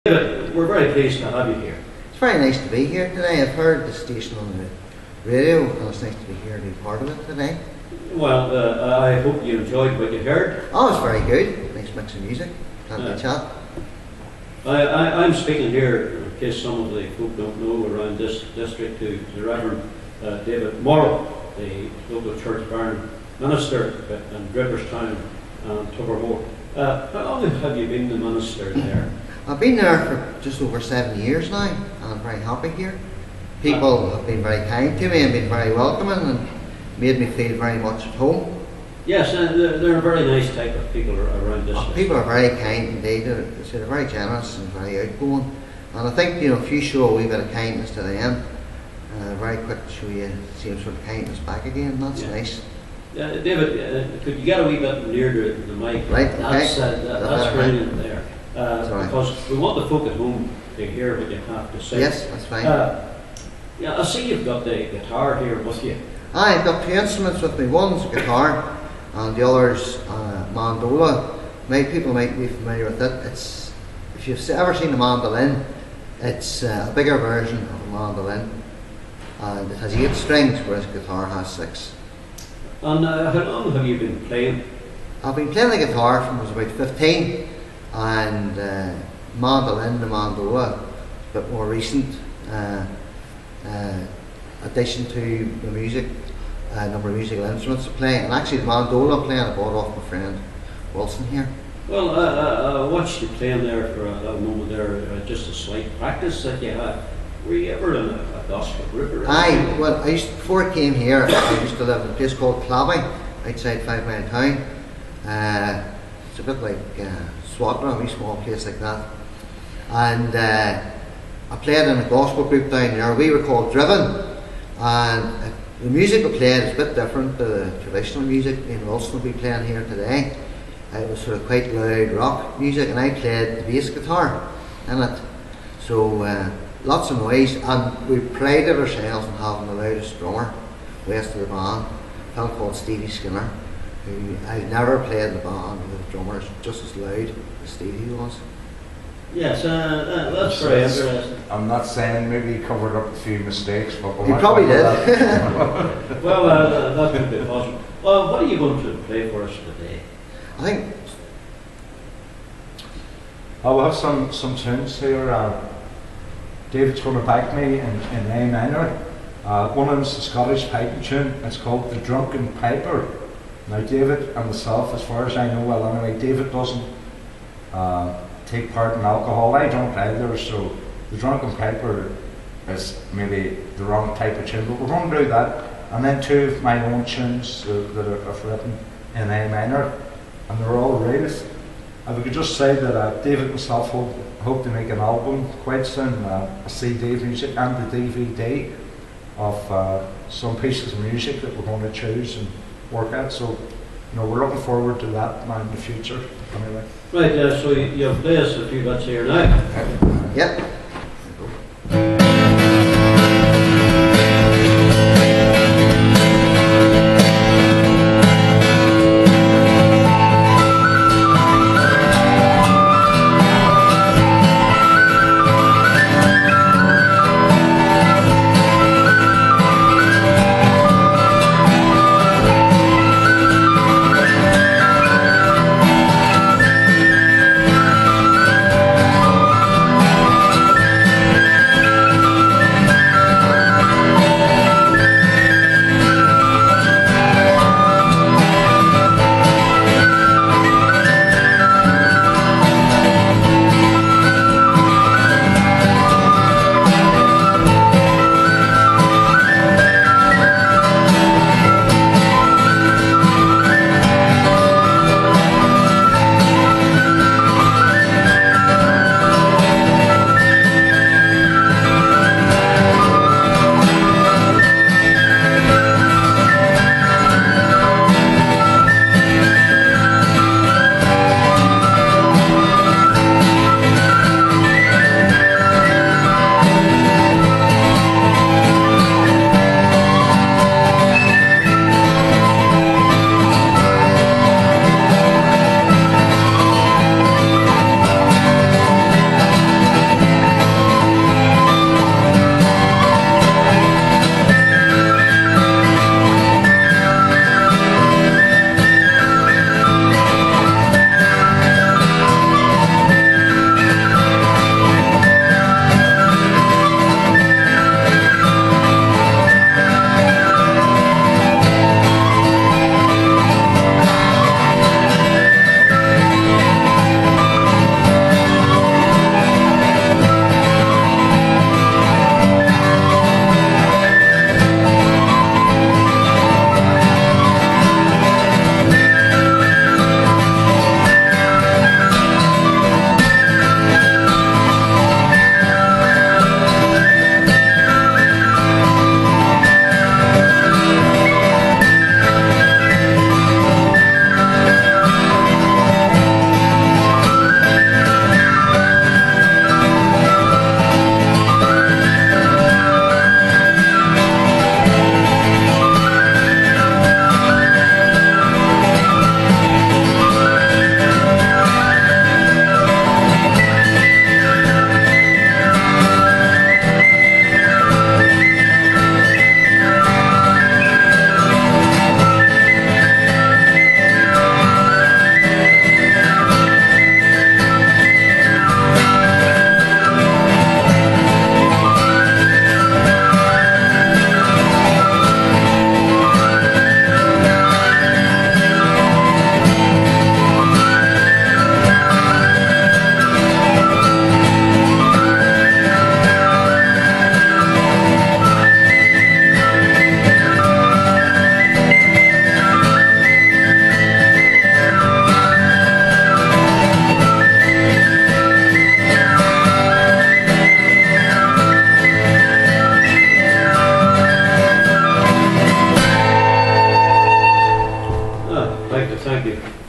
We're very pleased to have you here. It's very nice to be here today. I've heard the station on the radio and it's nice to be here to be part of it today. Well, I hope you enjoyed what you heard. Oh, it's very good. Nice mix of music. Plenty of chat. I'm speaking here, in case some of the folk don't know, around this district to the Rev David Morrow, the local church baron minister in Draperstown and Tubemogul. How long have you been the minister there? I've been there for just over 7 years now and I'm very happy here. People have been very kind to me and been very welcoming and made me feel very much at home. Yes, they're a very nice type of people around this. People are very kind indeed. They're very generous and very outgoing. And I think, you know, if you show a wee bit of kindness to them, very quick to show you the same sort of kindness back again. And that's nice. David, could you get a wee bit near the mic? Right, okay. That's brilliant there. Because we want the folk at home to hear what you have to say. Yes, that's fine. Yeah, I see you've got the guitar here with you. I've got two instruments with me. One's a guitar and the other's mandola. People might be familiar with it. It's, if you've ever seen a mandolin, it's a bigger version of a mandolin and it has 8 strings whereas a guitar has 6. And how long have you been playing? I've been playing the guitar from I was about 15 and mandolin, the mandola, a bit more recent addition to the music, a number of musical instruments to play, and actually the mandola playing I bought off my friend Wilson here. Well, I watched you playing there for a moment there, just a slight practice that you had. Were you ever in a gospel group? Before I came here, I used to live in a place called Clabby, outside 5 Mile Town. It's a bit like Swatna, a wee small place like that. And I played in a gospel group down there. We were called Driven. And the music we played is a bit different to the traditional music me and Wilson will be playing here today. It was sort of quite loud rock music and I played the bass guitar in it. So lots of noise, and we prided ourselves on having the loudest drummer west of the band, a fellow called Stevie Skinner, who I've never played in the band with the drummers just as loud as Stevie was. Yes, that's very interesting. I'm not saying maybe he covered up a few mistakes, but he probably did. Well, that could be possible. Well, what are you going to play for us today? I think I'll have some tunes here. David's going to back me in A minor. One of them's a Scottish piping tune. It's called The Drunken Piper. Now David and myself, as far as I know, well anyway, David doesn't take part in alcohol. I don't either, so The Drunken Piper is maybe the wrong type of tune, but we're going to do that. And then 2 of my own tunes that I've written in A minor, and they're all raised. If we could just say that David and myself hope to make an album quite soon, a CD of music and a DVD of some pieces of music that we're going to choose and work at. So, you know, we're looking forward to that now in the future. Anyway. Right, so you'll play us a few bits here now. Yep.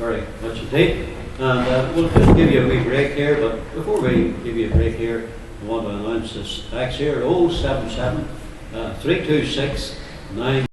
very much indeed. And we'll just give you a wee break here, but before we give you a break here, I want to announce this tax here, 077 326 9.